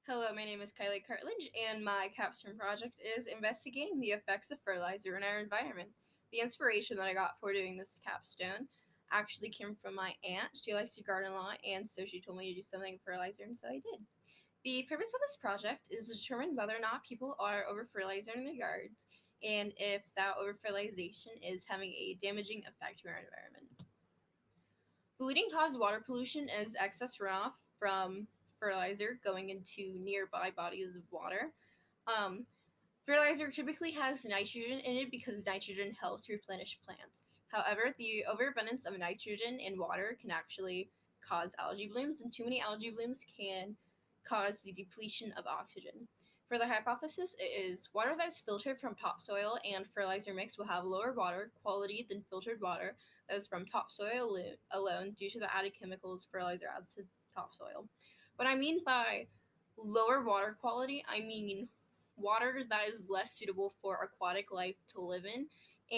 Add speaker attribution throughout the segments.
Speaker 1: Hello, my name is Kylea Cartledge, and my capstone project is investigating the effects of fertilizer in our environment. The inspiration that I got for doing this capstone actually came from my aunt. She likes to garden a lot, and so she told me to do something with fertilizer, and so I did. The purpose of this project is to determine whether or not people are over fertilizing their gardens, and if that over fertilization is having a damaging effect to our environment. The leading cause of water pollution is excess runoff from fertilizer going into nearby bodies of water. Um, Fertilizer typically has nitrogen in it because nitrogen helps replenish plants. However, the overabundance of nitrogen in water can actually cause algae blooms, and too many algae blooms can cause the depletion of oxygen. For the hypothesis, it is water that is filtered from topsoil and fertilizer mix will have lower water quality than filtered water that is from topsoil alone due to the added chemicals fertilizer adds to topsoil. What I mean by lower water quality, I mean water that is less suitable for aquatic life to live in,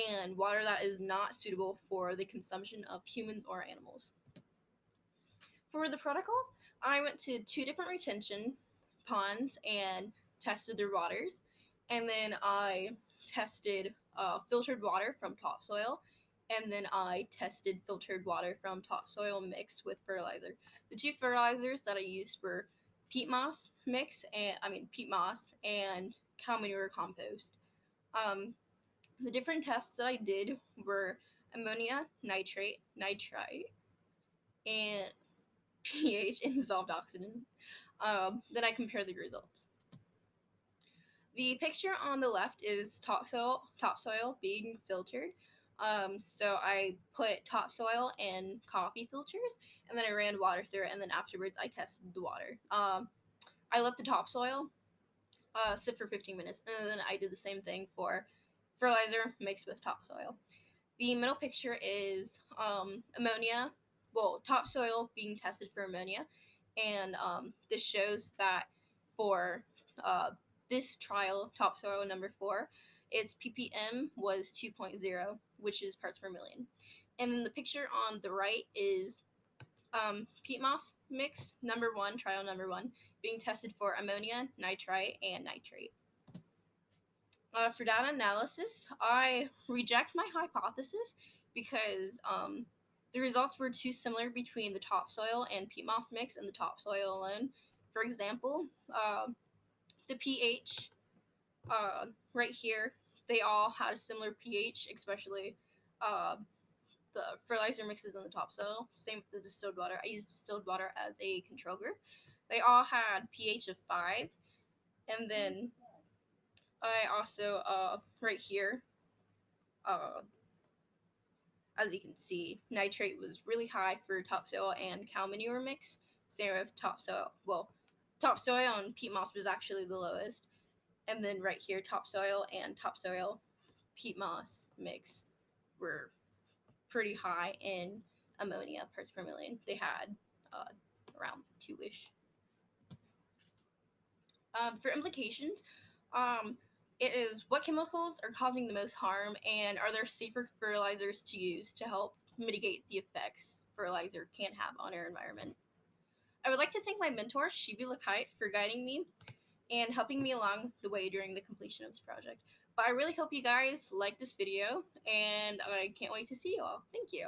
Speaker 1: and water that is not suitable for the consumption of humans or animals. For the protocol, I went to two different retention ponds and tested their waters, and then I tested filtered water from topsoil, and then I tested filtered water from topsoil mixed with fertilizer. The two fertilizers that I used were peat moss and cow manure compost. Um, the different tests that I did were ammonia, nitrite, and pH and dissolved oxygen. Then I compared the results. The picture on the left is topsoil being filtered. So I put topsoil in coffee filters, and then I ran water through it, and then afterwards I tested the water. I let the topsoil sit for 15 minutes, and then I did the same thing for fertilizer mixed with topsoil. The middle picture is topsoil being tested for ammonia, and this shows that for uh, this trial, topsoil number 4, its ppm was 2.0, which is parts per million. And then the picture on the right is peat moss mix number 1, trial number 1, being tested for ammonia, nitrite, and nitrate. For data analysis, I reject my hypothesis because the results were too similar between the topsoil and peat moss mix and the topsoil alone. For example, the pH right here, they all had a similar pH, especially uh, the fertilizer mixes in the topsoil. Same with the distilled water. I used distilled water as a control group. They all had pH of 5, and then I also right here, uh, as you can see, nitrate was really high for topsoil and cow manure mix. Same with topsoil. Well, topsoil and peat moss was actually the lowest, and then right here, topsoil and topsoil peat moss mix were pretty high in ammonia parts per million. They had around 2-ish. For implications, um, it is what chemicals are causing the most harm, and are there safer fertilizers to use to help mitigate the effects fertilizer can have on our environment. I would like to thank my mentor, Shibi Lakite, for guiding me and helping me along the way during the completion of this project. But I really hope you guys like this video, and I can't wait to see you all. Thank you.